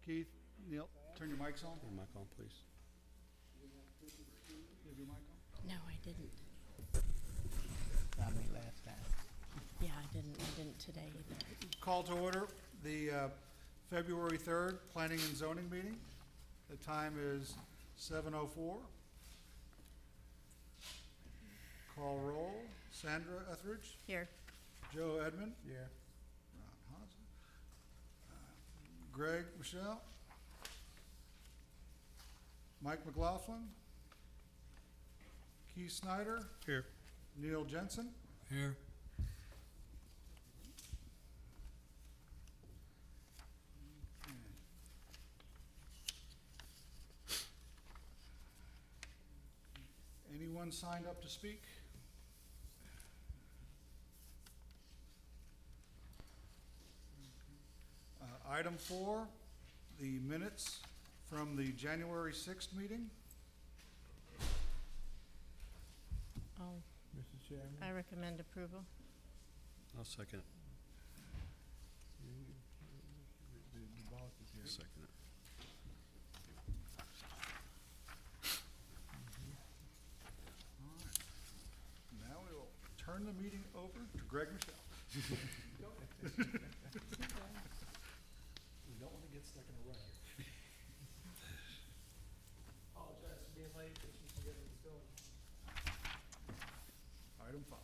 Keith, Neil, turn your mics on. Turn your mic on, please. You have your mic on? No, I didn't. Got me last time. Yeah, I didn't today either. Call to order the February 3rd Planning and Zoning meeting. The time is 7:04. Call roll. Sandra Etheridge, Here. Joe Edmond, Yeah. Ron Haas, Greg Michelle, Mike McLaughlin, Keith Snyder, Here. Neil Jensen. Here. Anyone signed up to speak? Item 4, the minutes from the January 6th meeting. Oh, Mr. Chairman? I recommend approval. I'll second it. The boss is here. Second it. All right. Now we will turn the meeting over to Greg Michelle. We don't want to get stuck in a rut here. Apologize for being late, but you can get it going. Item 5.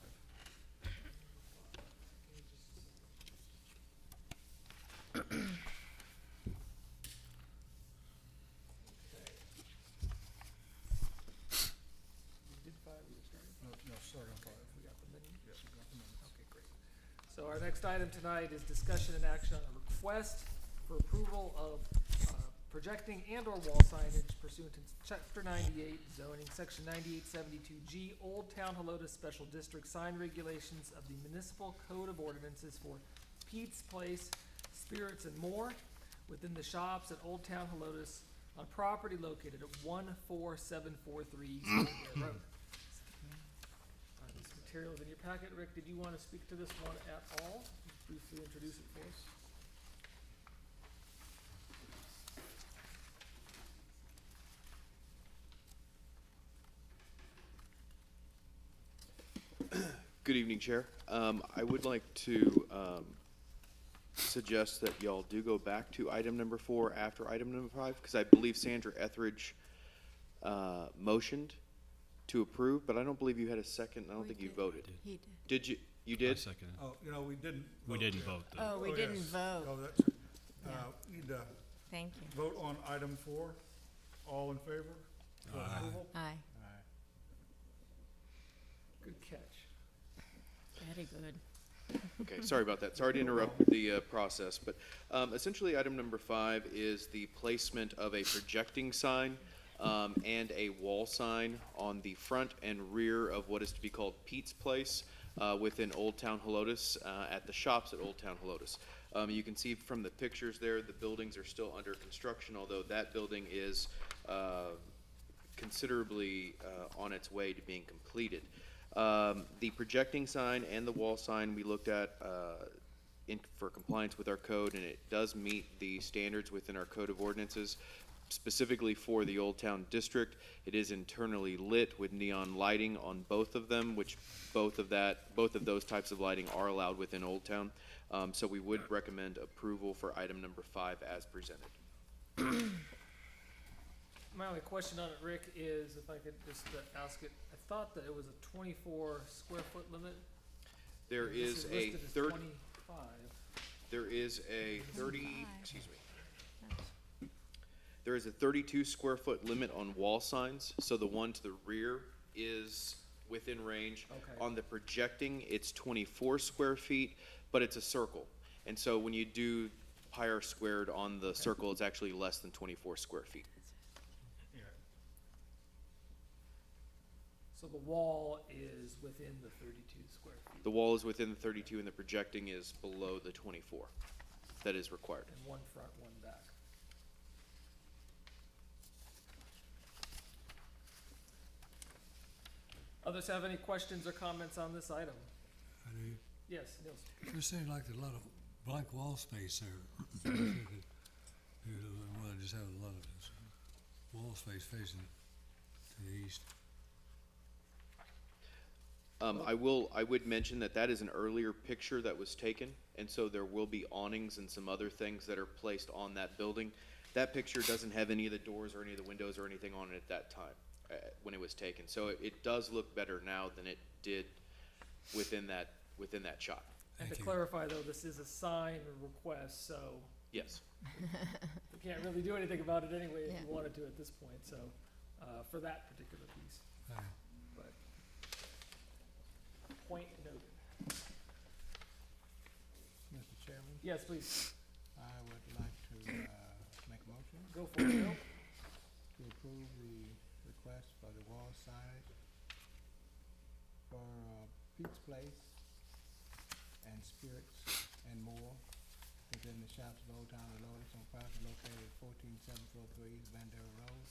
We did 5, we started. No, start on 5. We got the menu? Yes, we got the minutes. Okay, great. So our next item tonight is discussion and action on a request for approval of projecting and/or wall signage pursuant to Chapter 98 zoning, Section 9872G, Old Town Helotes Special District sign regulations of the Municipal Code of Ordinances for Pete's Place, Spirits and More within the shops at Old Town Helotes on property located at 14743 East Old Road. This material is in your packet. Rick, did you want to speak to this one at all? Briefly introduce it for us. Good evening, Chair. I would like to suggest that y'all do go back to item number 4 after item number 5, because I believe Sandra Etheridge motioned to approve, but I don't believe you had a second. I don't We think you did. voted. He did. Did you? You did? I second it. Oh, we didn't. We didn't vote though. Oh, we Oh, didn't yes. vote. Oh, that's it. Yeah. Need to Thank you. vote on item 4. All in favor? For Aye. approval? Aye. Aye. Good catch. Very good. Okay, sorry about that. Sorry to interrupt the process, but essentially item number 5 is the placement of a projecting sign and a wall sign on the front and rear of what is to be called Pete's Place within Old Town Helotes at the shops at Old Town Helotes. You can see from the pictures there, the buildings are still under construction, although that building is considerably on its way to being completed. The projecting sign and the wall sign we looked at for compliance with our code, and it does meet the standards within our code of ordinances. Specifically for the Old Town District, it is internally lit with neon lighting on both of them, which both of those types of lighting are allowed within Old Town. So we would recommend approval for item number 5 as presented. My only question on it, Rick, is if I could just ask it, I thought that it was a 24 square foot limit. There This is a listed as 30, 25. there is a 30, 25. excuse me. That's- There is a 32 square foot limit on wall signs, so the one to the rear is within range. Okay. On the projecting, it's 24 square feet, but it's a circle. And so when you do pi r squared on the circle, it's actually less than 24 square feet. Yeah. So the wall is within the 32 square feet. The wall is within the 32 and the projecting is below the 24 that is required. And one front, one back. Others have any questions or comments on this item? I do. Yes, Niels. There seems like there's a lot of blank wall space there. So if you could You don't wanna just have a lot of this wall space facing to the east. I would mention that that is an earlier picture that was taken, and so there will be awnings and some other things that are placed on that building. That picture doesn't have any of the doors or any of the windows or anything on it at that time, when it was taken. So it does look better now than it did within that shot. And to Thank you. clarify though, this is a sign request, so Yes. we can't really do anything about it anyway if you Yeah. wanted to at this point, so, for that particular piece, Aye. but. Point noted. Mr. Chairman, Yes, please, I would like to, make a motion go for it, Bill. to approve the request for the wall signage for, Pete's Place and Spirits and More within the shops of Old Town of Lotus on property located at 14743 East Bandera Road,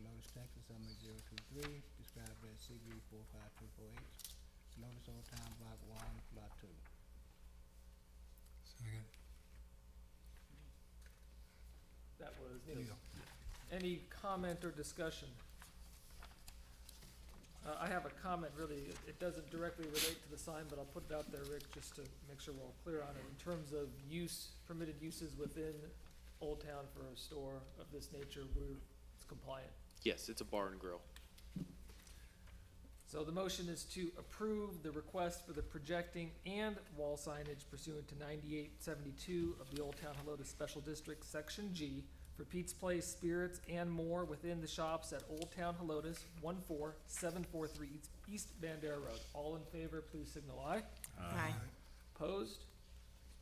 Lotus, Texas, 78023, described as CB 45248, Lotus Old Town Block 1, Lot 2. Second. That was Neil. Any comment or discussion? I have a comment, really, it doesn't directly relate to the sign, but I'll put it out there, Rick, just to make sure we're all clear on it. In terms of use, permitted uses within Old Town for a store of this nature, it's compliant. Yes, it's a bar and grill. So the motion is to approve the request for the projecting and wall signage pursuant to 9872 of the Old Town Helotes Special District, Section G, for Pete's Place Spirits and More within the shops at Old Town Helotes, 14743 East Bandera Road. All in favor, please signal aye. Aye. Opposed?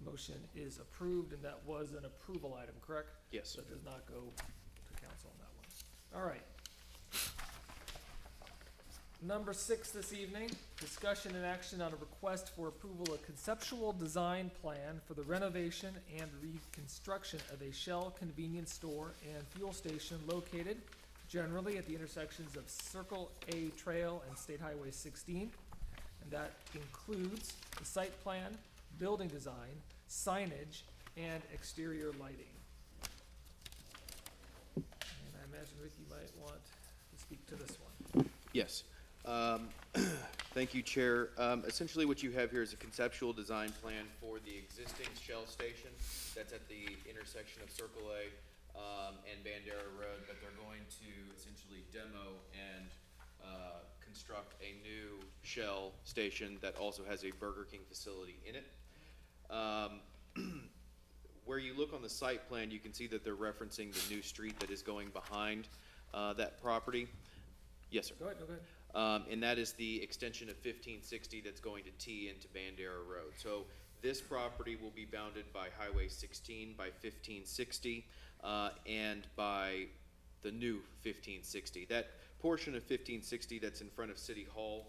Motion is approved, and that was an approval item, correct? Yes. So it does not go to council on that one. All right. Number 6 this evening, discussion and action on a request for approval of conceptual design plan for the renovation and reconstruction of a Shell convenience store and fuel station located generally at the intersections of Circle A Trail and State Highway 16. And that includes the site plan, building design, signage, and exterior lighting. And I imagine, Rick, you might want to speak to this one. Yes. Thank you, Chair. Essentially, what you have here is a conceptual design plan for the existing Shell station that's at the intersection of Circle A and Bandera Road, but they're going to essentially demo and construct a new Shell station that also has a Burger King facility in it. Where you look on the site plan, you can see that they're referencing the new street that is going behind that property. Yes, sir. Go ahead, no, go ahead. And that is the extension of 1560 that's going to tee into Bandera Road. So this property will be bounded by Highway 16, by 1560, and by the new 1560. That portion of 1560 that's in front of City Hall,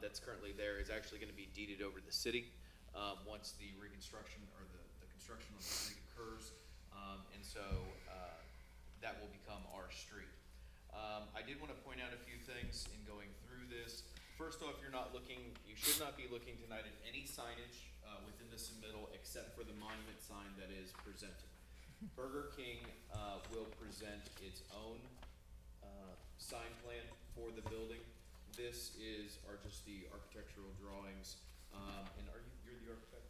that's currently there, is actually going to be deeded over to the city once the reconstruction or the construction on the street occurs. And so that will become our street. I did want to point out a few things in going through this. First off, you should not be looking tonight at any signage within the submittal except for the monument sign that is presented. Burger King will present its own sign plan for the building. This are just the architectural drawings. And you're the architect?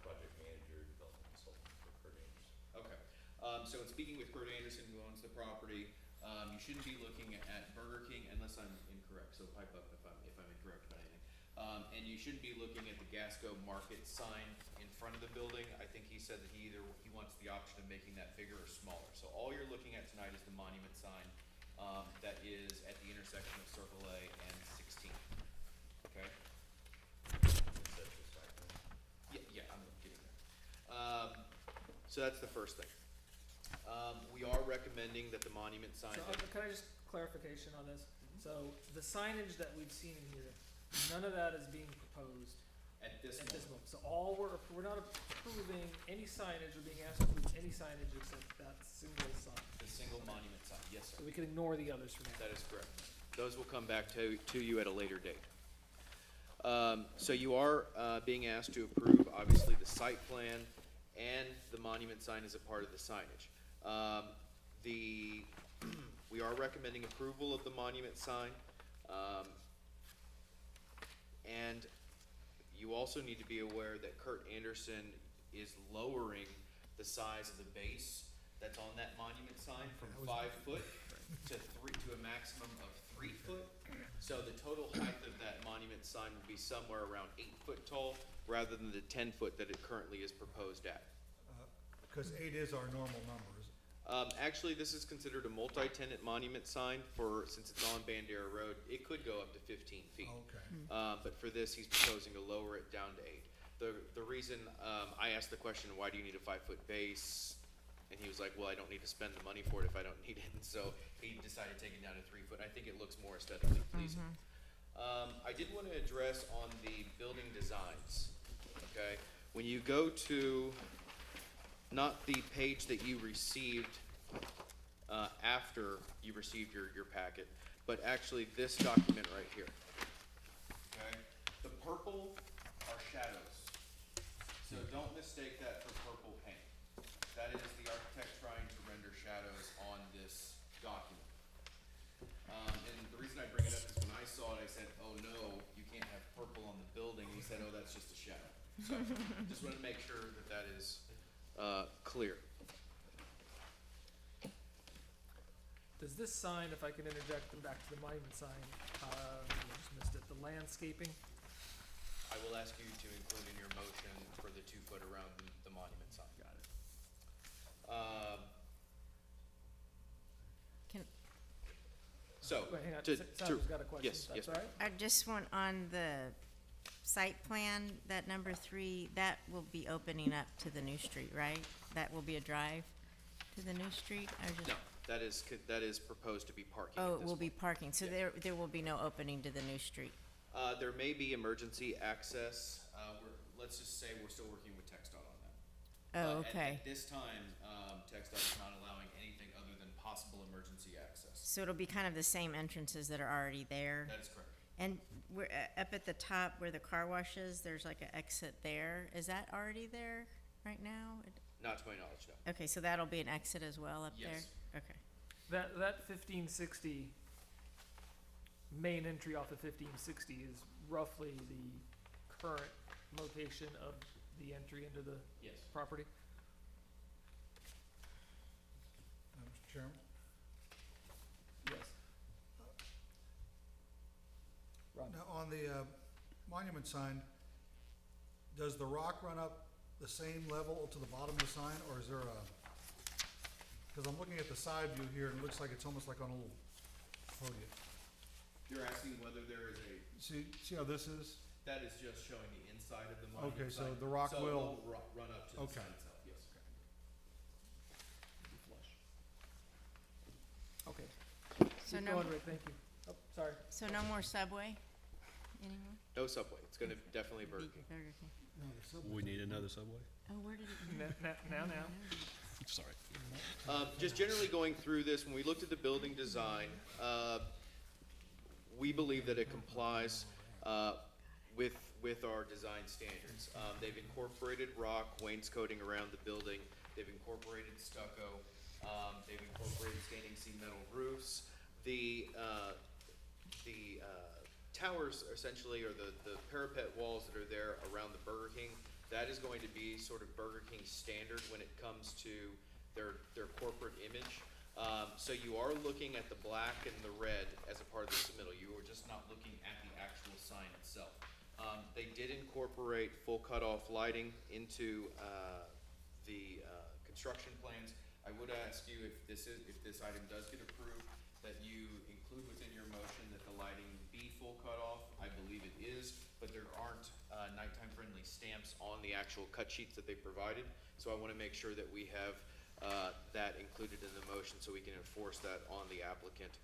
Project manager, development consultant for Kurt Anderson. Okay, so in speaking with Kurt Anderson, who owns the property, you shouldn't be looking at Burger King unless I'm incorrect, so pipe up if I'm incorrect about anything. And you shouldn't be looking at the Gasco Market sign in front of the building. I think he said that he wants the option of making that bigger or smaller. So all you're looking at tonight is the monument sign, that is at the intersection of Circle A and 16. Okay? Yeah, I'm getting there. So that's the first thing. We are recommending that the monument sign. So, can I just clarification on this? So the signage that we've seen here, none of that is being proposed At this at this moment. moment. So all we're not approving any signage or being asked to approve any signage except that single sign. The single monument sign, yes, So sir. we can ignore the others for now. That is correct. Those will come back to you at a later date. So you are being asked to approve, obviously, the site plan and the monument sign is a part of the signage. We are recommending approval of the monument sign. And you also need to be aware that Kurt Anderson is lowering the size of the base that's on that monument sign from 5 foot to a maximum of 3 foot. So the total height of that monument sign will be somewhere around 8 foot tall, rather than the 10 foot that it currently is proposed at. Because 8 is our normal number, is it? Actually, this is considered a multi-tenant monument sign since it's on Bandera Road, it could go up to 15 feet. Okay. But for this, he's proposing to lower it down to 8. The reason, I asked the question, why do you need a 5-foot base? And he was like, well, I don't need to spend the money for it if I don't need it, and so he decided to take it down to 3 foot. I think it looks more aesthetically pleasing. I did want to address on the building designs, okay? When you go to, not the page that you received after you received your packet, but actually this document right here, okay? The purple are shadows, so don't mistake that for purple paint. That is the architect trying to render shadows on this document. And the reason I bring it up is when I saw it, I said, oh no, you can't have purple on the building. And he said, oh, that's just a shadow. So just wanted to make sure that that is clear. Does this sign, if I can interject them back to the monument sign, I just missed it, the landscaping? I will ask you to include in your motion for the 2 foot around the monument sign. Got it. Can, So, Wait, hang on, to, Sandra's got a question, yes, that's yes, all right? I just want on the site plan, that number 3, that will be opening up to the new street, right? That will be a drive to the new street? I just- no, that is proposed to be parking at Oh, it this will be point. parking, so Yeah. there will be no opening to the new street. There may be emergency access, let's just say we're still working with TxDOT on that. Oh, At okay. this time, TxDOT is not allowing anything other than possible emergency access. So it'll be kind of the same entrances that are already there? That is correct. And we're, up at the top where the car wash is, there's like an exit there. Is that already there right now? Not to my knowledge, no. Okay, so that'll be an exit as well up there? Yes. Okay. That 1560 main entry off of 1560 is roughly the current location of the entry into the Yes. property? Mr. Chairman? Yes. Ron? Now, on the monument sign, does the rock run up the same level to the bottom of the sign, or is there a, because I'm looking at the side view here, and it looks like it's almost like on a little podium. You're asking whether there is See how this is? that is just showing the inside of the monument Okay, so sign. the rock So it will- run up to the Okay. sign itself, yes. Be flush. Okay. So Keep no, going, Rick, thank you. Oh, sorry. so no more Subway anymore? No Subway, it's gonna definitely Burger King. Burger King. We need another Subway? Oh, where did it? Now. Sorry. Just generally going through this, when we looked at the building design, we believe that it complies with our design standards. They've incorporated rock wainscoting around the building. They've incorporated stucco. They've incorporated standing seam metal roofs. The towers essentially, or the parapet walls that are there around the Burger King, that is going to be sort of Burger King standard when it comes to their corporate image. So you are looking at the black and the red as a part of the submittal. You are just not looking at the actual sign itself. They did incorporate full cutoff lighting into the construction plans. I would ask you if this item does get approved, that you include within your motion that the lighting be full cutoff. I believe it is, but there aren't nighttime friendly stamps on the actual cut sheets that they provided. So I want to make sure that we have that included in the motion so we can enforce that on the applicant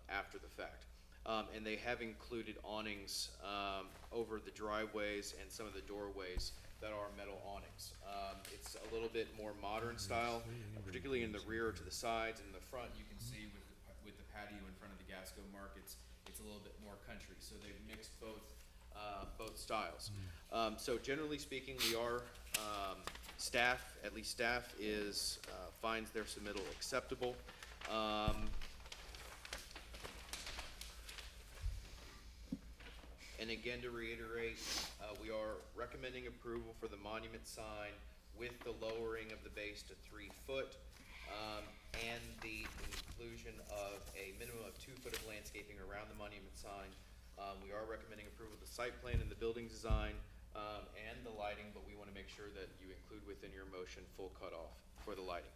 after the fact. And they have included awnings over the driveways and some of the doorways that are metal awnings. It's a little bit more modern style, particularly in the rear to the sides, and in the front you can see with the patio in front of the Gasco markets, it's a little bit more country. So they've mixed both styles. So generally speaking, we are Staff, at least staff, finds their submittal acceptable. And again, to reiterate, we are recommending approval for the monument sign with the lowering of the base to 3 foot, and the inclusion of a minimum of 2 foot of landscaping around the monument sign. We are recommending approval of the site plan and the building design, and the lighting, but we want to make sure that you include within your motion full cutoff for the lighting.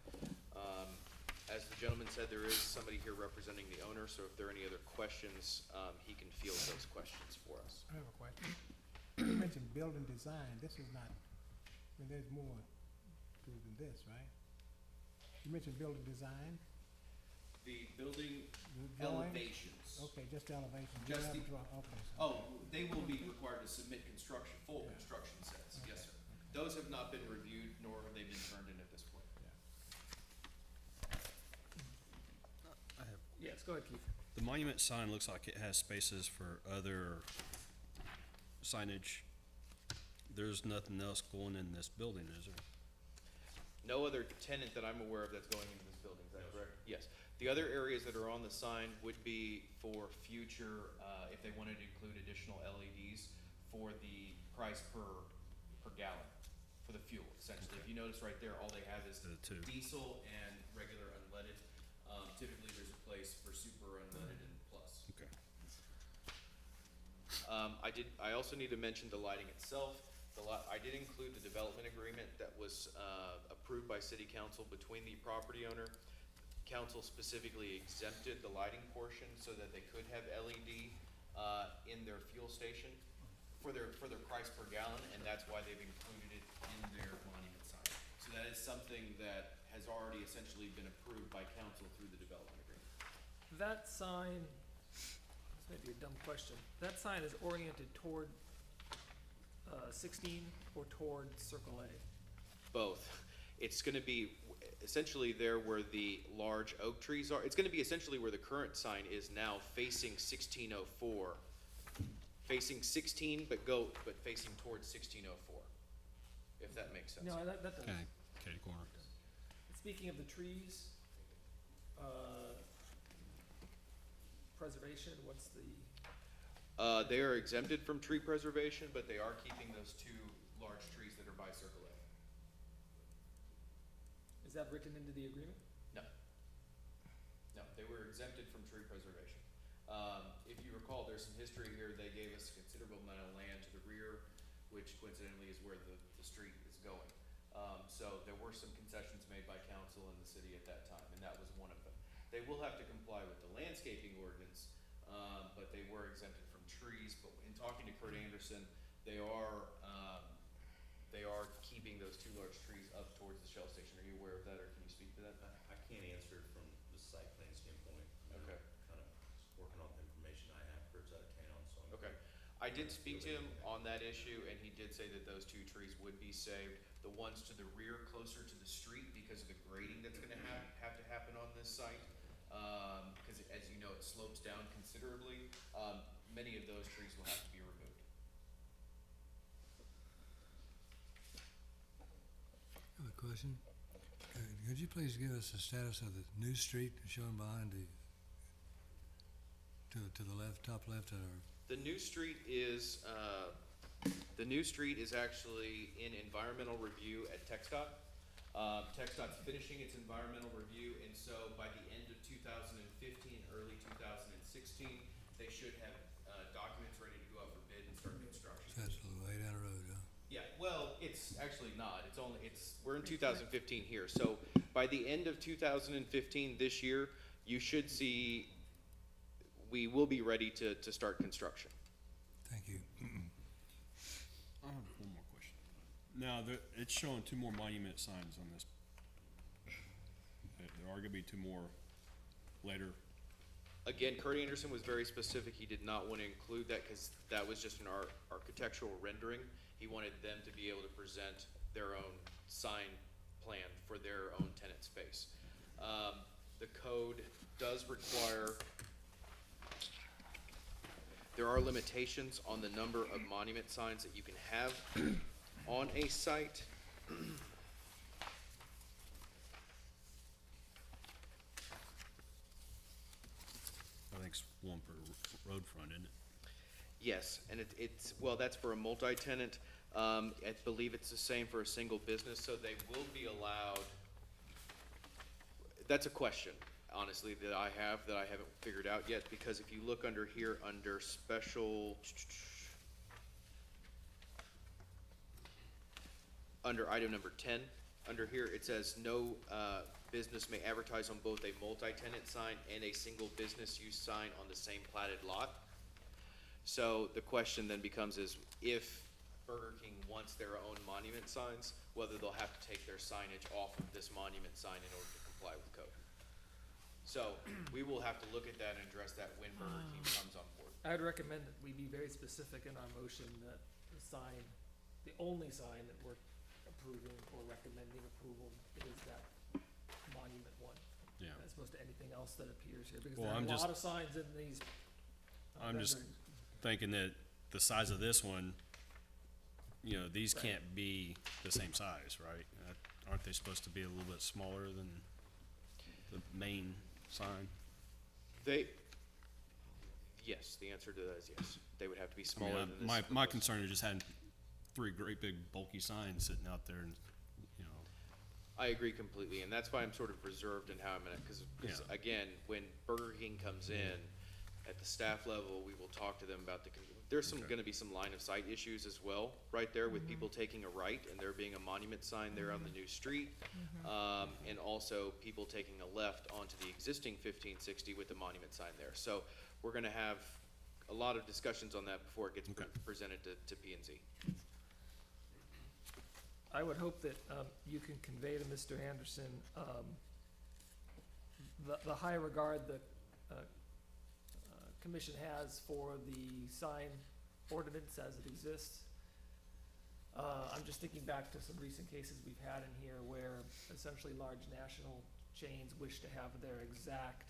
As the gentleman said, there is somebody here representing the owner, so if there are any other questions, he can field those questions for us. I have a question. You mentioned building design, this is not, I mean, there's more to it than this, right? You mentioned building design, The building the drawing? elevations. Okay, just the elevation. You Just don't have the- to draw- okay. Oh, they will be required to submit construction, full Yeah. construction sets, yes, sir. Okay. Those have not been reviewed, nor have they been turned in at this point. Yes, go ahead, Keith. The monument sign looks like it has spaces for other signage. There's nothing else going in this building, is there? No other tenant that I'm aware of that's going into this building, is that correct? Yes. The other areas that are on the sign would be for future, if they wanted to include additional LEDs for the price per gallon, for the fuel, essentially. If you notice right there, all they have is The two. diesel and regular unleaded. Typically, there's a place for super unleaded and plus. Okay. I also need to mention the lighting itself. I did include the development agreement that was, approved by city council between the property owner. Council specifically exempted the lighting portion so that they could have LED, in their fuel station for their price per gallon, and that's why they've included it in their monument sign. So that is something that has already essentially been approved by council through the development agreement. That sign, this may be a dumb question, that sign is oriented toward, 16 or toward Circle A? Both. It's gonna be essentially there where the large oak trees are. It's gonna be essentially where the current sign is now, facing 1604. Facing 16, but facing towards 1604, if that makes sense. No, that doesn't. Okay, Katie corner. Speaking of the trees, preservation, what's the, They are exempted from tree preservation, but they are keeping those 2 large trees that are by Circle A. is that written into the agreement? No. No, they were exempted from tree preservation. If you recall, there's some history here. They gave us a considerable amount of land to the rear, which coincidentally is where the street is going. So there were some concessions made by council and the city at that time, and that was one of them. They will have to comply with the landscaping ordinance, but they were exempted from trees. But in talking to Kurt Anderson, they are keeping those 2 large trees up towards the Shell station. Are you aware of that, or can you speak to that? I can't answer it from the site plan standpoint. Okay. Kind of working off the information I have, Kurt's out of town, so. Okay. I did speak to him on that issue, and he did say that those 2 trees would be saved. The ones to the rear, closer to the street, because of the grading that's gonna have to happen on this site, because as you know, it slopes down considerably, many of those trees will have to be removed. I have a question. Could you please give us the status of the new street shown behind to the left, top left, or? The new street is actually in environmental review at TxDOT. TxDOT's finishing its environmental review, and so by the end of 2015, early 2016, they should have, documents ready to go out for bid and start construction. That's a little way down the road, huh? Yeah, well, it's actually not, we're in 2015 here, so by the end of 2015, this year, you should see, we will be ready to start construction. Thank you. I have one more question. Now, it's showing 2 more monument signs on this. There are gonna be 2 more later. Again, Kurt Anderson was very specific, he did not want to include that, because that was just an architectural rendering. He wanted them to be able to present their own sign plan for their own tenant space. The code does require, there are limitations on the number of monument signs that you can have on a site. makes one per road front, isn't it? Yes, and it's, well, that's for a multi-tenant. I believe it's the same for a single business, so they will be allowed. That's a question, honestly, that I haven't figured out yet, because if you look under here, under special, under item number 10, under here, it says no, business may advertise on both a multi-tenant sign and a single business use sign on the same platted lot. So the question then becomes is if Burger King wants their own monument signs, whether they'll have to take their signage off of this monument sign in order to comply with code. So we will have to look at that and address that when Burger King comes on board. I'd recommend that we be very specific in our motion that the sign, the only sign that we're approving or recommending approval is that monument one. Yeah. As opposed to anything else that appears here, because Well, there are I'm a just- lot of signs in these. I'm just renderings. thinking that the size of this one, you know, these can't be the same size, right? Aren't they supposed to be a little bit smaller than the main sign? Yes, the answer to that is yes. They would have to be I mean, smaller than this. my proposed. concern is just having three great big bulky signs sitting out there and, you know, I agree completely, and that's why I'm sort of reserved in how I'm gonna, cause Yeah. again, when Burger King comes in, at the staff level, we will talk to them about there's some, Okay. gonna be some line of sight issues as well, right there with people taking a right and there being a monument sign there on the new street. And also people taking a left onto the existing 1560 with the monument sign there. So we're gonna have a lot of discussions on that before it gets Okay. presented to P and Z. I would hope that, you can convey to Mr. Anderson, the high regard the, commission has for the sign ordinance as it exists. I'm just thinking back to some recent cases we've had in here where essentially large national chains wish to have their exact,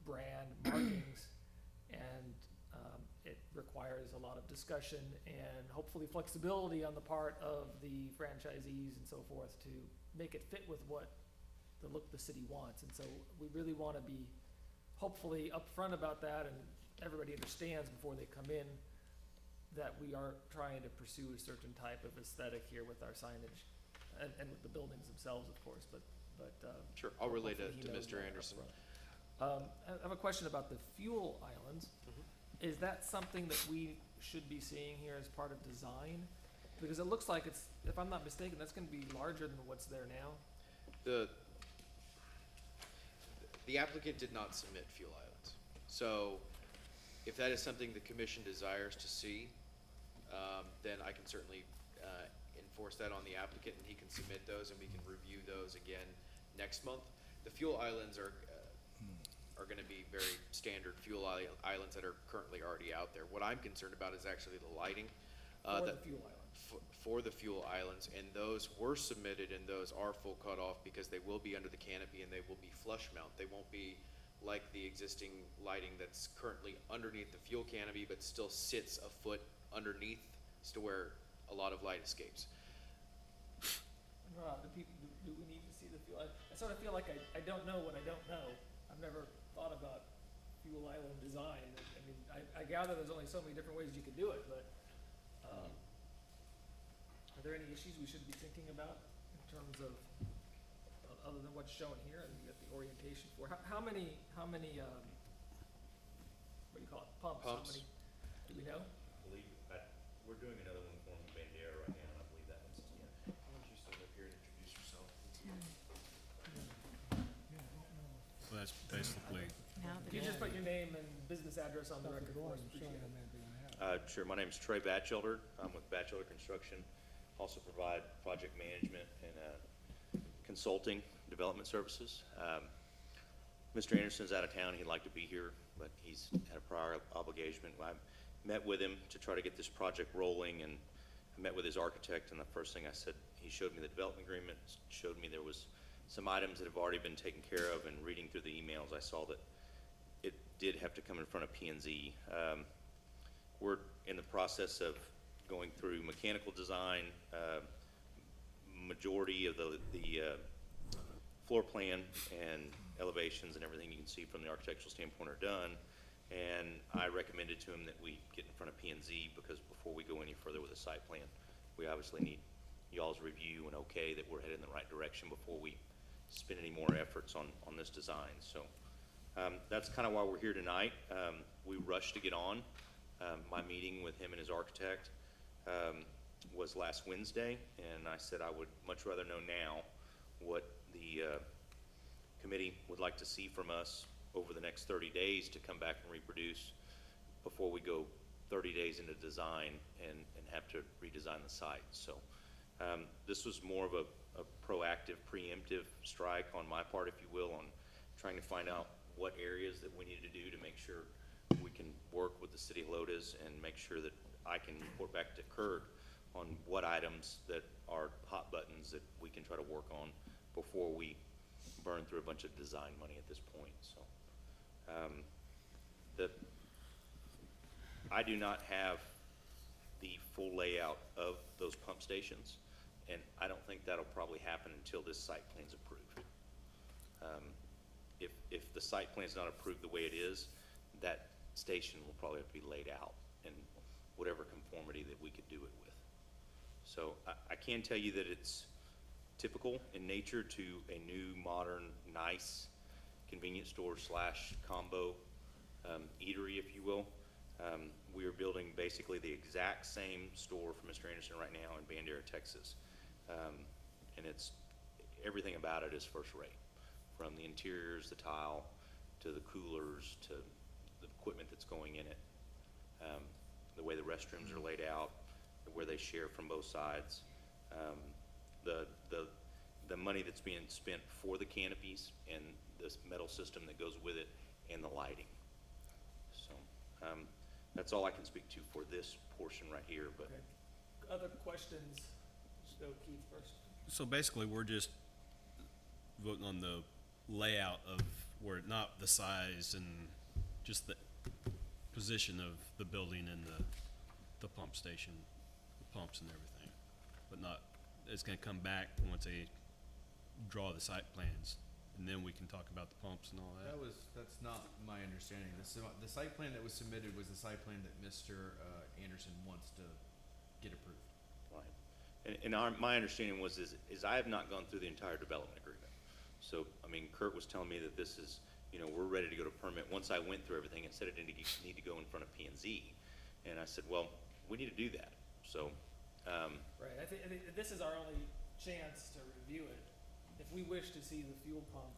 brand markings, and, it requires a lot of discussion and hopefully flexibility on the part of the franchisees and so forth to make it fit with what the look the city wants. And so we really wanna be hopefully upfront about that, and everybody understands before they come in that we are trying to pursue a certain type of aesthetic here with our signage and with the buildings themselves, of course, but. Sure, I'll relay hopefully he to knows Mr. that Anderson. upfront. I have a question about the fuel islands. Is that something that we should be seeing here as part of design? Because it looks like it's, if I'm not mistaken, that's gonna be larger than what's there now. The applicant did not submit fuel islands. So if that is something the commission desires to see, then I can certainly enforce that on the applicant, and he can submit those, and we can review those again next month. The fuel islands are gonna be very standard fuel islands that are currently already out there. What I'm concerned about is actually the lighting. For the that- fuel island. For the fuel islands, and those were submitted, and those are full cutoff because they will be under the canopy and they will be flush mount. They won't be like the existing lighting that's currently underneath the fuel canopy but still sits a foot underneath as to where a lot of light escapes. Do we need to see the fuel? I sort of feel like I don't know what I don't know. I've never thought about fuel island design. I mean, I gather there's only so many different ways you could do it, but, are there any issues we should be thinking about in terms of, other than what's shown here and you get the orientation for? How many, what do you call it, pumps? How Pumps. many, do we know? I believe that, we're doing another one for Bandera right now, and I believe that one's 10. Why don't you stand up here and introduce yourself? well, that's basically, Now that Can you just put your name and business address on the record for us? Showing Appreciate them it. that they're gonna have. Sure, my name's Troy Batchelder. I'm with Batchelder Construction. Also provide project management and consulting, development services. Mr. Anderson's out of town. He'd like to be here, but he's had a prior obligation. I met with him to try to get this project rolling, and I met with his architect, and the first thing I said, he showed me the development agreement, showed me there was some items that have already been taken care of, and reading through the emails, I saw that it did have to come in front of P and Z. We're in the process of going through mechanical design, majority of the floor plan elevations and everything you can see from the architectural standpoint are done. And I recommended to him that we get in front of P and Z, because before we go any further with a site plan, we obviously need y'all's review and okay that we're headed in the right direction before we spend any more efforts on this design. So that's kind of why we're here tonight. We rushed to get on. My meeting with him and his architect was last Wednesday, and I said I would much rather know now what the committee would like to see from us over the next 30 days to come back and reproduce before we go 30 days into design and have to redesign the site. So this was more of a proactive, preemptive strike on my part, if you will, on trying to find out what areas that we need to do to make sure we can work with the city of Lotus and make sure that I can report back to Kurt on what items that are hot buttons that we can try to work on before we burn through a bunch of design money at this point. So I do not have the full layout of those pump stations, and I don't think that'll probably happen until this site plan's approved. If the site plan's not approved the way it is, that station will probably have to be laid out in whatever conformity that we could do it with. So I can tell you that it's typical in nature to a new, modern, nice convenience store slash combo eatery, if you will. We are building basically the exact same store for Mr. Anderson right now in Bandera, Texas. And it's, everything about it is first rate, from the interiors, the tile, to the coolers, to the equipment that's going in it, the way the restrooms are laid out, where they share from both sides, the money that's being spent for the canopies and this metal system that goes with it, and the lighting. So that's all I can speak to for this portion right here. But Okay. Other questions? Let's go Keith first. So basically, we're just voting on the layout of where, not the size and just the position of the building and the pump station, the pumps and everything. But not, it's gonna come back once they draw the site plans, and then we can talk about the pumps and all that. That's not my understanding. The site plan that was submitted was the site plan that Mr. Anderson wants to get approved. right. And my understanding was is I have not gone through the entire development agreement. So I mean, Kurt was telling me that this is, you know, we're ready to go to permit. Once I went through everything, it said it didn't need to go in front of P and Z, and I said, well, we need to do that. So. Right, I think this is our only chance to review it. If we wish to see the fuel pump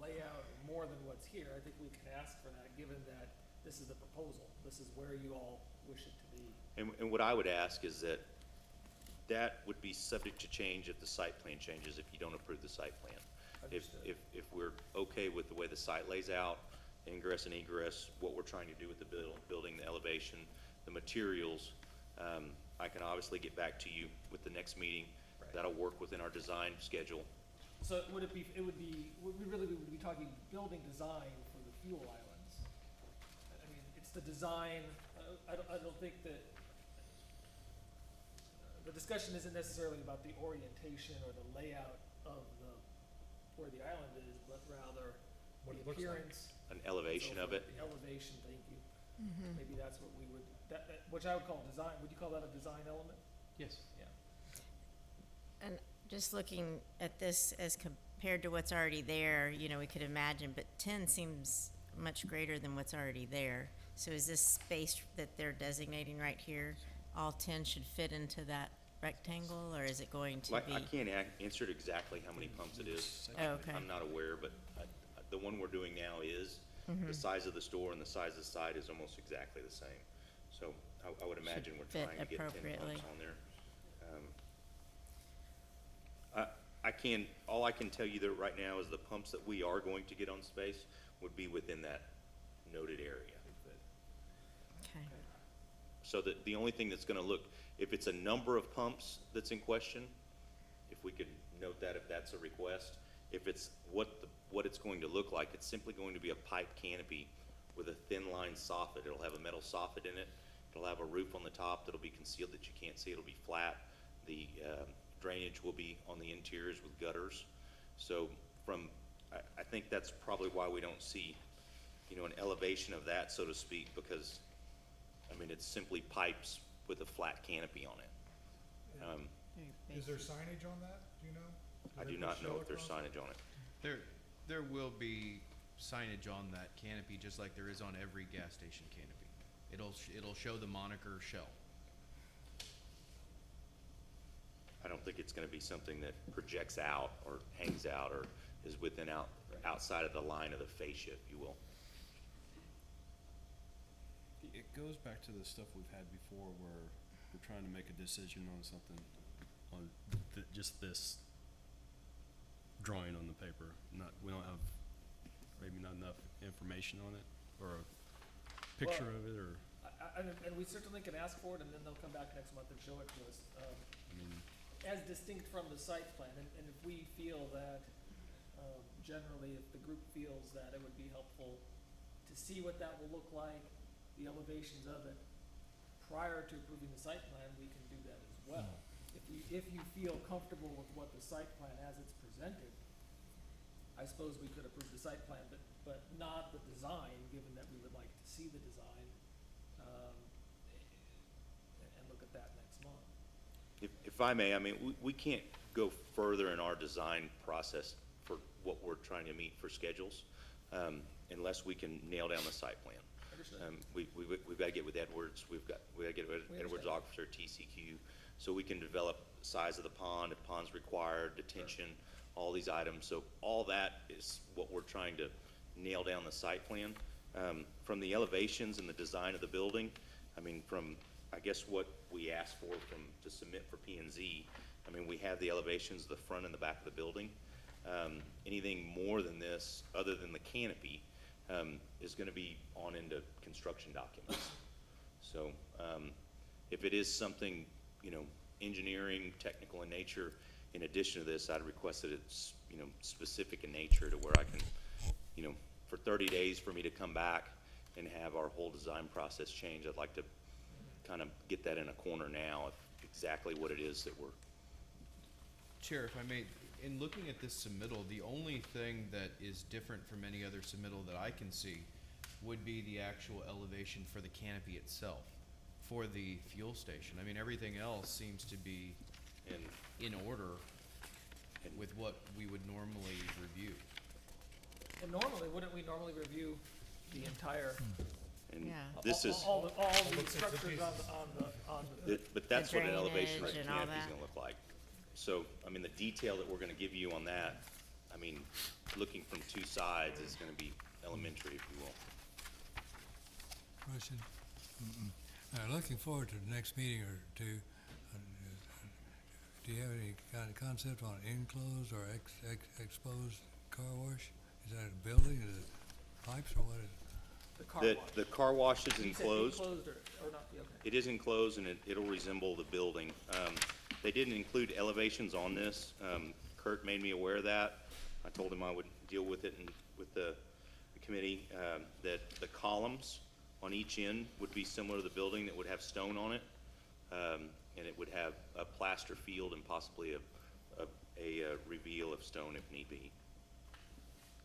layout more than what's here, I think we can ask for that, given that this is the proposal. This is where you all wish it to be. And what I would ask is that would be subject to change if the site plan changes, if you don't approve the site plan. Understood. If we're okay with the way the site lays out, ingress and egress, what we're trying to do with the building, the elevation, the materials, I can obviously get back to you with the next meeting. Right. That'll work within our design schedule. So we would be talking building design for the fuel islands. I mean, it's the design, I don't think that, the discussion isn't necessarily about the orientation or the layout of where the island is, but rather What the it looks like. appearance. An elevation of it. The elevation, thank you. Maybe that's what we would, which I would call design, would you call that a design element? Yes. Yeah. And just looking at this as compared to what's already there, you know, we could imagine, but 10 seems much greater than what's already there. So is this space that they're designating right here, all 10 should fit into that rectangle, or is it going to Like, be? I can't answer exactly how many pumps it is. Oh, okay. I'm not aware, but the one we're doing now is, Mm-hmm. the size of the store and the size of the site is almost exactly the same. So I would imagine we're fit trying to get 10 appropriately. pumps on there. All I can tell you that right now is the pumps that we are going to get on space would be within that noted area. Okay. So the only thing that's gonna look, if it's a number of pumps that's in question, if we could note that if that's a request, if it's what it's going to look like, it's simply going to be a pipe canopy with a thin line soffit. It'll have a metal soffit in it. It'll have a roof on the top that'll be concealed that you can't see. It'll be flat. The drainage will be on the interiors with gutters. So from I think that's probably why we don't see, you know, an elevation of that, so to speak, because, I mean, it's simply pipes with a flat canopy on it. Is there signage on that? Do you know? I they do put not know shell if there's across signage on it. There will be signage on that canopy, just like there is on every gas station canopy. It'll show the moniker Shell. I don't think it's gonna be something that projects out or hangs out or is outside of the line of the fascia, if you will. It goes back to the stuff we've had before where we're trying to make a decision on something, on just this drawing on the paper. We don't have, maybe not enough information on it, or a picture of it, or, And we certainly can ask for it, and then they'll come back next month and show it to us, I mean, as distinct from the site plan. And if we feel that, generally, if the group feels that it would be helpful to see what that will look like, the elevations of it, prior to approving the site plan, we can do that as well. If you feel comfortable with what the site plan as it's presented, I suppose we could approve the site plan, but not the design, given that we would like to see the design, and look at that next month. If I may, I mean, we can't go further in our design process for what we're trying to meet for schedules, unless we can nail down the site plan. Understood. We've gotta get with Edwards, we gotta get with We Edwards understand. Aquifer, TCQ, so we can develop size of the pond, if pond's required, detention, all these items. So all that is what we're trying to nail down the site plan. From the elevations and the design of the building, I mean, from, I guess what we asked for to submit for P and Z, I mean, we have the elevations of the front and the back of the building. Anything more than this, other than the canopy, is gonna be on into construction documents. So, if it is something, you know, engineering, technical in nature, in addition to this, I'd request that it's, you know, specific in nature to where I can, you know, for 30 days for me to come back and have our whole design process change. I'd like to kind of get that in a corner now of exactly what it is that we're, Chair, if I may, in looking at this submittal, the only thing that is different from any other submittal that I can see would be the actual elevation for the canopy itself, for the fuel station. I mean, everything else seems to be and in order with what we would normally review. And normally, wouldn't we normally review the entire, and Yeah. this is, all the six structures pieces. on the, but that's what an elevation of drainage the and all canopy is that. gonna look like. So, I mean, the detail that we're gonna give you on that, I mean, looking from two sides is gonna be elementary, if you will. Question? Looking forward to the next meeting or two, do you have any kind of concept on enclosed or exposed car wash? Is that a building, is it pipes, or what is it? the car The, wash. the car wash is You said enclosed. Enclosed or not, okay. It is enclosed and it'll resemble the building. They didn't include elevations on this. Kurt made me aware of that. I told him I would deal with it and with the committee, that the columns on each end would be similar to the building, that would have stone on it. And it would have a plaster field and possibly a reveal of stone if need be.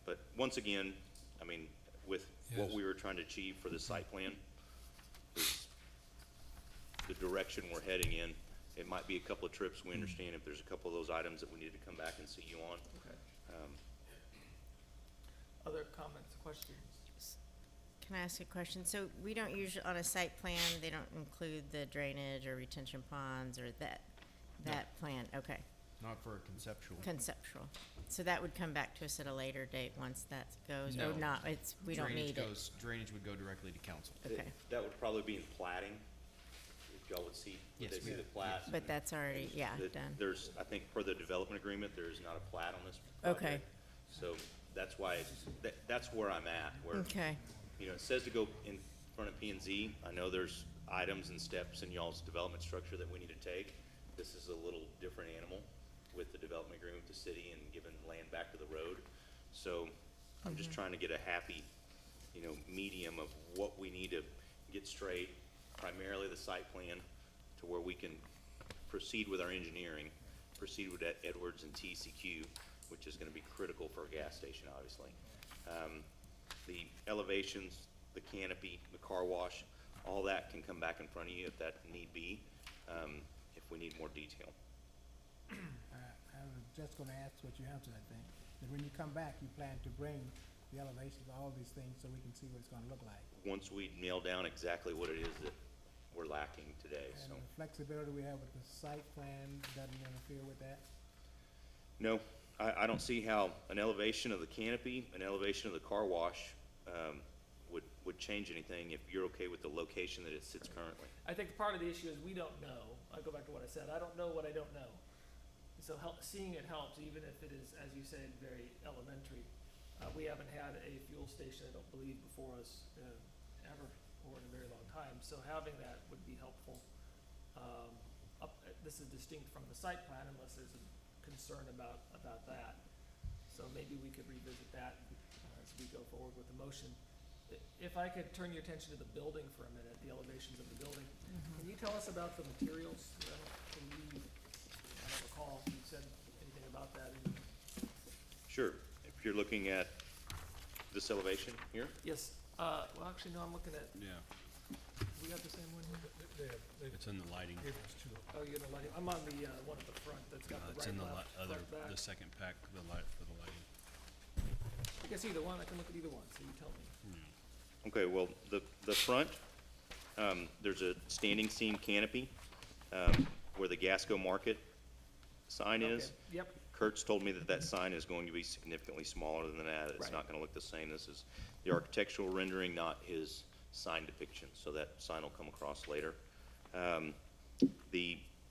But once again, I mean, with what Yes. we were trying to achieve for the site plan, is the direction we're heading in. It might be a couple of trips, we understand if there's a couple of those items that we need to come back and see you on. Okay. Other comments, questions? Can I ask a question? So we don't usually, on a site plan, they don't include the drainage or retention ponds or that plan, okay, Not for a conceptual. conceptual. So that would come back to us at a later date once that goes, or No. not, we don't need it. Drainage would go directly to council. Okay, That would probably be in plating, if y'all would see, would they Yes, see we- the plat? but that's already, yeah, That done. There's, I think, per the development agreement, there's not a plat on this Okay. project. So that's why, that's where I'm at, where, Okay, you know, it says to go in front of P and Z. I know there's items and steps in y'all's development structure that we need to take. This is a little different animal with the development agreement with the city and giving land back to the road. So I'm just trying to get a happy, you know, medium of what we need to get straight, primarily the site plan, to where we can proceed with our engineering, proceed with that Edwards and TCQ, which is gonna be critical for a gas station, obviously. The elevations, the canopy, the car wash, all that can come back in front of you if that need be, if we need more detail. I was just gonna ask what you answered, I think. That when you come back, you plan to bring the elevations, all these things, so we can see what it's gonna look like. Once we nail down exactly what it is that we're lacking today, And so. the flexibility we have with the site plan doesn't interfere with that? No, I don't see how an elevation of the canopy, an elevation of the car wash, would change anything if you're okay with the location that it sits currently. I think part of the issue is we don't know. I go back to what I said. I don't know what I don't know. So seeing it helps, even if it is, as you said, very elementary. We haven't had a fuel station, I don't believe, before us ever, or in a very long time. So having that would be helpful. This is distinct from the site plan unless there's a concern about that. So maybe we could revisit that as we go forward with the motion. If I could turn your attention to the building for a minute, the elevations of the building. Can you tell us about the materials? I don't recall if you said anything about that. Sure, if you're looking at this elevation here, Yes, well, actually, no, I'm looking at, Yeah, we got the same one here? They it's in the lighting. gave us two. Oh, you're the lighting, I'm on the, one at the front that's got the It's right, in the left, other, front, back. the second pack, the light, for the lighting. I guess either one, I can look at either one, so you tell me. okay, well, the front, there's a standing seam canopy, where the Gasco Market sign is. Okay, yep, Kurt's told me that that sign is going to be significantly smaller than that. It's Right. not gonna look the same. This is the architectural rendering, not his sign depiction, so that sign will come across later.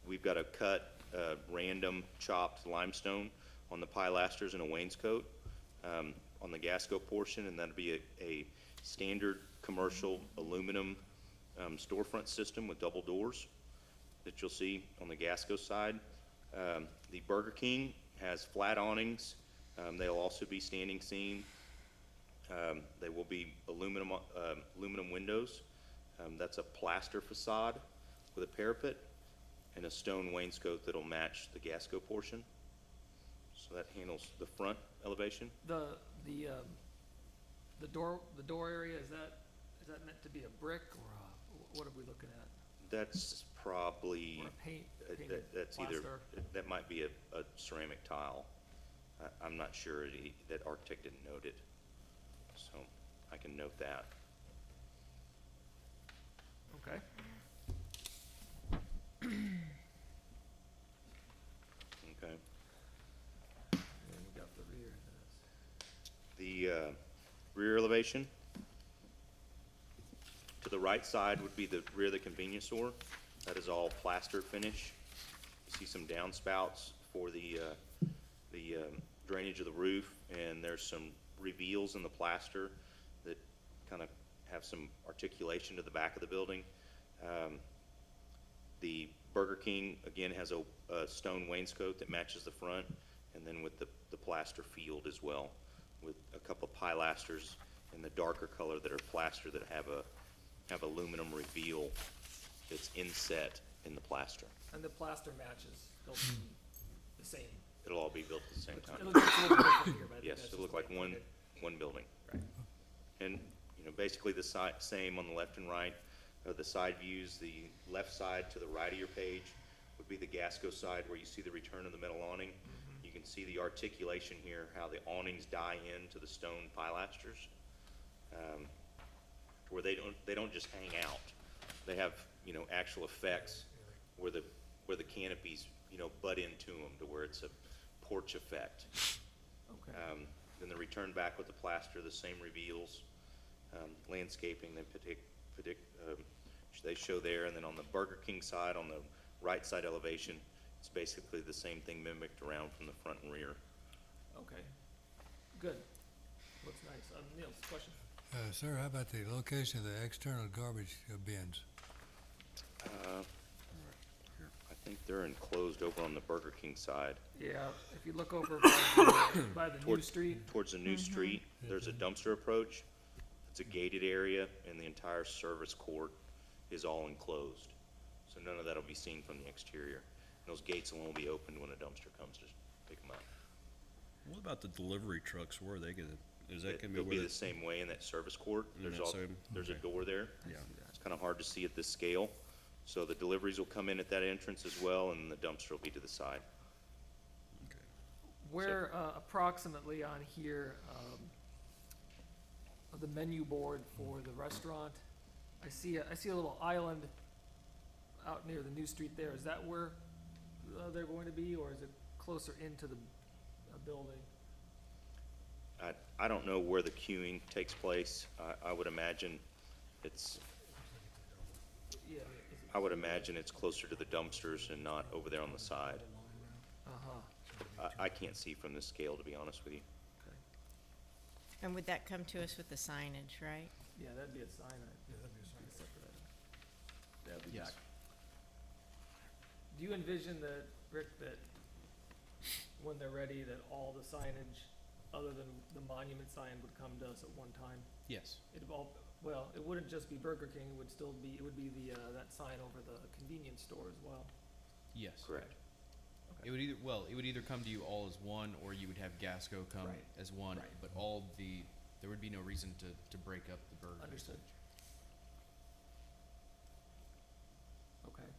We've got a cut, random chopped limestone on the pilasters and a wainscot, on the Gasco portion, and that'd be a standard commercial aluminum, storefront system with double doors that you'll see on the Gasco side. The Burger King has flat awnings. They'll also be standing seam. They will be aluminum windows. That's a plaster facade with a parapet and a stone wainscot that'll match the Gasco portion. So that handles the front elevation. the door area, is that meant to be a brick or what are we looking at? That's probably, Or a painted that's either, plaster? that might be a ceramic tile. I'm not sure, that architect didn't note it, so I can note that. Okay. Okay. And we got the rear. The rear elevation, to the right side would be the rear of the convenience store. That is all plaster finish. You see some downspouts for the drainage of the roof, and there's some reveals in the plaster that kind of have some articulation to the back of the building. The Burger King, again, has a stone wainscot that matches the front, and then with the plaster field as well, with a couple of pilasters in the darker color that are plaster that have aluminum reveal that's inset in the plaster. And the plaster matches, they'll be the same. It'll all be built at the same It time. looks a little different here, but I think Yes, that's it'll look just like the way one, it- one building. Right. And, basically the same on the left and right, the side views. The left side to the right of your page would be the Gasco side where you see the return of the metal awning. You can see the articulation here, how the awnings die into the stone pilasters, where they don't just hang out. They have, actual effects where the canopies, butt into them to where it's a porch effect. Okay. Then the return back with the plaster, the same reveals, landscaping, they show there, and then on the Burger King side, on the right side elevation, it's basically the same thing mimicked around from the front and rear. Okay. Good. Looks nice. Niels, question? Sir, how about the location of the external garbage bins? I think they're enclosed over on the Burger King side. Yeah, if you look over by the new Toward- street, Towards the new street, there's a dumpster approach. It's a gated area, and the entire service court is all enclosed. So none of that'll be seen from the exterior. And those gates will only be opened when a dumpster comes to pick them up. What about the delivery trucks? Where are they gonna, is that gonna be They'll where be the? the same way in that service court. In There's that all, same- there's a okay. door there. Yeah. It's kind of hard to see at this scale. So the deliveries will come in at that entrance as well, and the dumpster will be to the side. Okay. Where approximately on here, of the menu board for the restaurant, I see a little island out near the new street there. Is that where they're going to be, or is it closer into the building? I don't know where the queuing takes place. I would imagine it's, Yeah. I would imagine it's closer to the dumpsters and not over there on the side. Uh-huh, I can't see from this scale, to be honest with you. okay. And would that come to us with the signage, right? Yeah, that'd be a sign, Yeah, that'd be a sign. a separate item. That'd be Yes. Do you envision that, Rick, that when they're ready, that all the signage, other than the monument sign, would come to us at one time? Yes. It'd all, well, it wouldn't just be Burger King, it would still be, it would be the, that sign over the convenience store as well. Yes. Correct. It would either, well, it would either come to you all as one, or you would have Gasco come Right. as one, Right. but there would be no reason to break up the burger. Understood. Okay.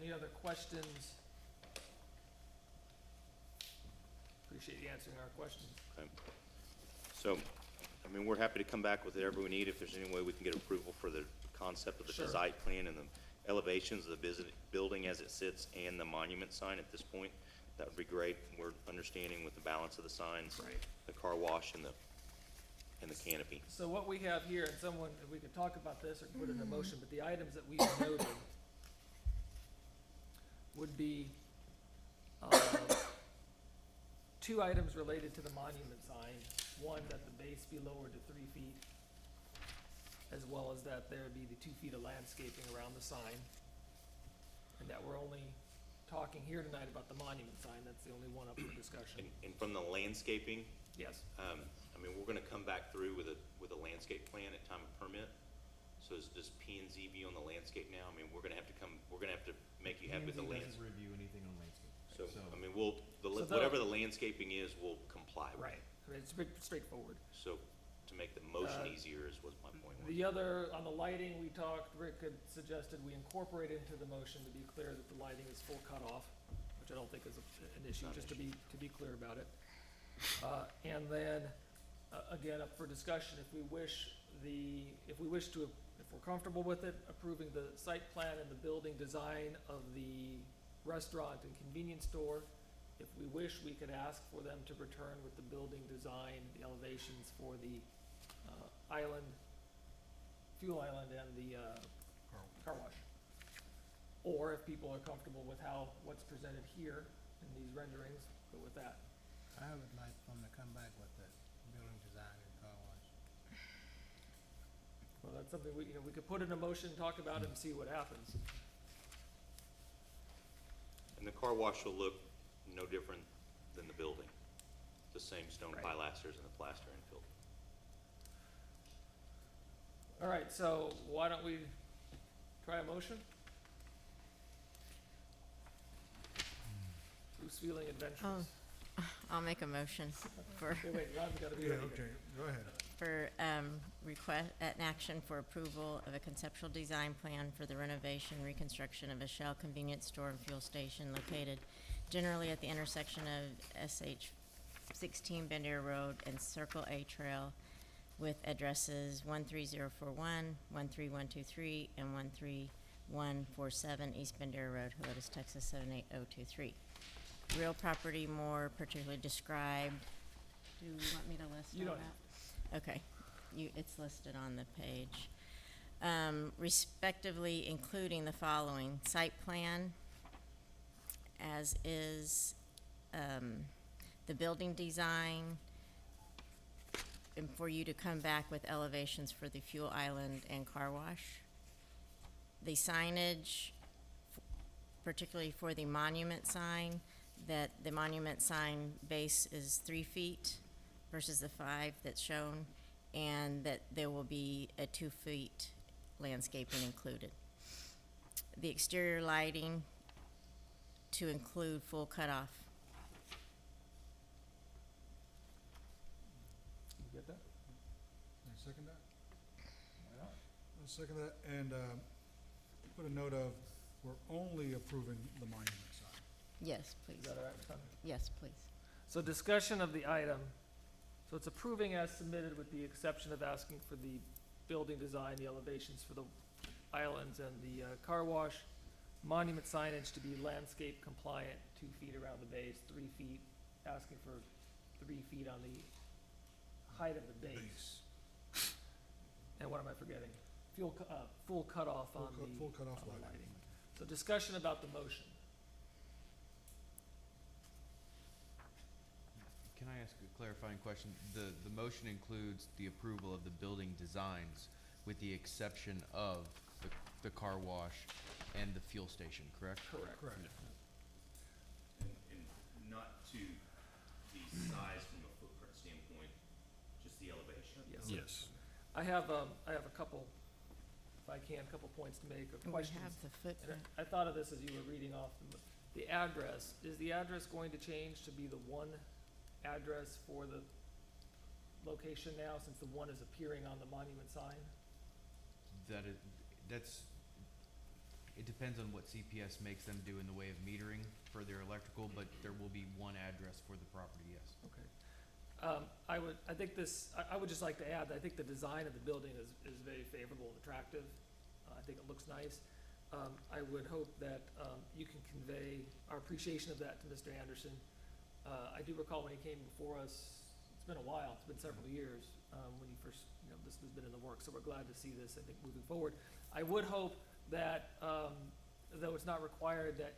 Any other questions? Appreciate you answering our questions. Okay. So, I mean, we're happy to come back with whatever we need. If there's any way we can get approval for the concept of the Sure. design plan and the elevations of the building as it sits and the monument sign at this point, that would be great. We're understanding with the balance of the signs. Right. The car wash and the canopy. So what we have here, and someone, if we could talk about this or put it in a motion, but the items that we've noted would be, two items related to the monument sign. One, that the base be lowered to 3 feet, as well as that there be the 2 feet of landscaping around the sign. And that we're only talking here tonight about the monument sign, that's the only one up for discussion. And from the landscaping, Yes, I mean, we're gonna come back through with a landscape plan at time of permit. So does P and Z be on the landscape now? I mean, we're gonna have to make you happy with the P&Z lands. doesn't review anything on landscape. So, So- I mean, So whatever the landscaping is, we'll comply with. right, I mean, it's pretty straightforward. So, to make the motion Uh, easier is what my point was. The other, on the lighting, we talked, Rick had suggested we incorporate into the motion to be clear that the lighting is full cutoff, which I don't think is an issue, Not just an to be clear about it. And then, again, up for discussion, if we're comfortable with it, approving the site plan and the building design of the restaurant and convenience store. If we wish, we could ask for them to return with the building design, the elevations for the island, fuel island and the car wash. Or if people are comfortable with what's presented here in these renderings, go with that. I would like them to come back with the building design and car wash. Well, that's something we could put in a motion, talk about it and see what happens. And the car wash will look no different than the building. The same stone Right. pilasters and the plaster infill. All right, so why don't we try a motion? Who's feeling adventurous? I'll make a motion for, Okay, wait, Ron's gotta be Yeah, ready okay, here. go ahead. for, request, an action for approval of a conceptual design plan for the renovation, reconstruction of a Shell convenience store and fuel station located generally at the intersection of SH 16 Bendera Road and Circle A Trail with addresses 13041, 13123, and 13147 East Bendera Road, Helotes, Texas 78023. Real property more particularly described. Do you want me to list You all don't that? Okay, it's listed on the page. Respectively including the following: site plan, as is, the building design, and for you to come back with elevations for the fuel island and car wash. The signage, particularly for the monument sign, that the monument sign base is 3 feet versus the 5 that's shown, and that there will be a 2 feet landscaping included. The exterior lighting to include full cutoff. You get that? Can I second that? Why not? I'll second that, and, put a note of, we're only approving the monument sign. Yes, please. Is that all right with Tanya? Yes, please. So discussion of the item. So it's approving as submitted with the exception of asking for the building design, the elevations for the islands and the car wash. Monument signage to be landscape compliant, 2 feet around the base, 3 feet, asking for 3 feet on the height of the base. And what am I forgetting? Full cutoff on the Full cutoff on the lighting. lighting. So discussion about the motion. Can I ask a clarifying question? The motion includes the approval of the building designs with the exception of the car wash and the fuel station, correct? Correct. Correct. And not to the size from a footprint standpoint, just the elevation. Yes. Yes. I have a couple, if I can, couple points to make, or We questions. have the And footprint. I thought of this as you were reading off the address. Is the address going to change to be the one address for the location now, since the one is appearing on the monument sign? It depends on what CPS makes them do in the way of metering for their electrical, but there will be one address for the property, yes. Okay. I would just like to add, that I think the design of the building is very favorable and attractive. I think it looks nice. I would hope that, you can convey our appreciation of that to Mr. Anderson. I do recall when he came before us, it's been a while, it's been several years, when he first, this has been in the works, so we're glad to see this, I think, moving forward. I would hope that, though it's not required, that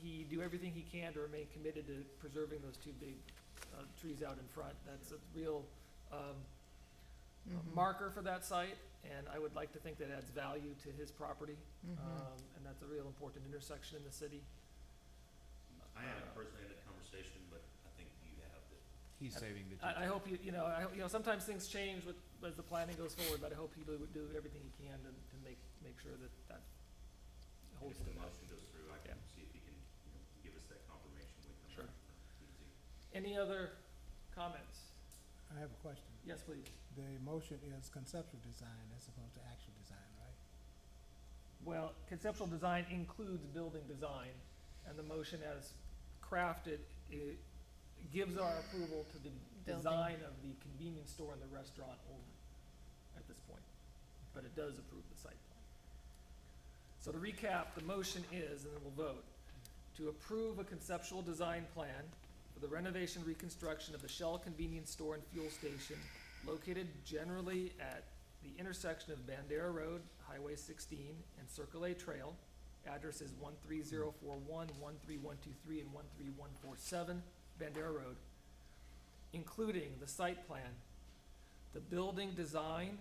he do everything he can to remain committed to preserving those 2 big, trees out in front. That's a real, marker for that site, and I would like to think that adds value to his property. And that's a real important intersection in the city. I haven't personally had that conversation, but I think you have the. He's saving the I hope sometimes things change as the planning goes forward, but I hope he would do everything he can to make sure that holds If to the that. motion goes through, I Yeah. can see if he can, give us that confirmation when we Sure. come back from PZ. Any other comments? I have a question. Yes, please. The motion is conceptual design as opposed to actual design, right? Well, conceptual design includes building design, and the motion as crafted, it gives our approval to the Building. design of the convenience store and the restaurant only at this point. But it does approve the site plan. So to recap, the motion is, and then we'll vote, to approve a conceptual design plan for the renovation reconstruction of the Shell convenience store and fuel station located generally at the intersection of Bandera Road, Highway 16, and Circle A Trail. Address is 13041, 13123, and 13147 Bandera Road, including the site plan, the building design,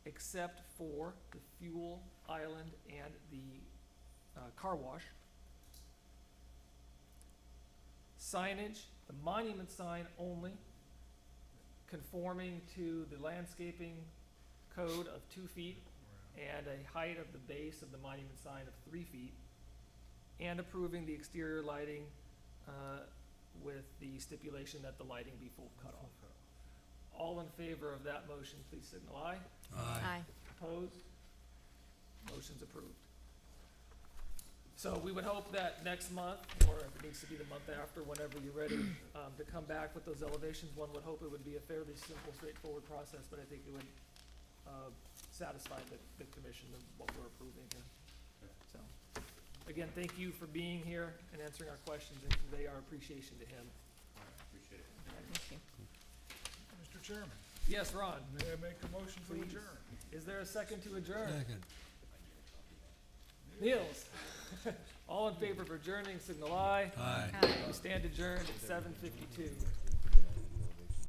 except for the fuel island and the car wash, signage, the monument sign only, conforming to the landscaping code of 2 feet and a height of the base of the monument sign of 3 feet, and approving the exterior lighting with the stipulation that the lighting be full cutoff. All in favor of that motion, please signal aye. Aye. Opposed? Motion's approved. So we would hope that next month, or if it needs to be the month after, whenever you're ready, to come back with those elevations. One would hope it would be a fairly simple, straightforward process, but I think it would satisfy the commission of what we're approving here. So, again, thank you for being here and answering our questions, and convey our appreciation to him. All right, appreciate it. Thank you. Mr. Chairman, Yes, Ron, may I make a motion to Please. adjourn? is there a second to adjourn? Second. Niels? All in favor of adjourning, signal aye. Aye. Aye. We stand adjourned at 7:52.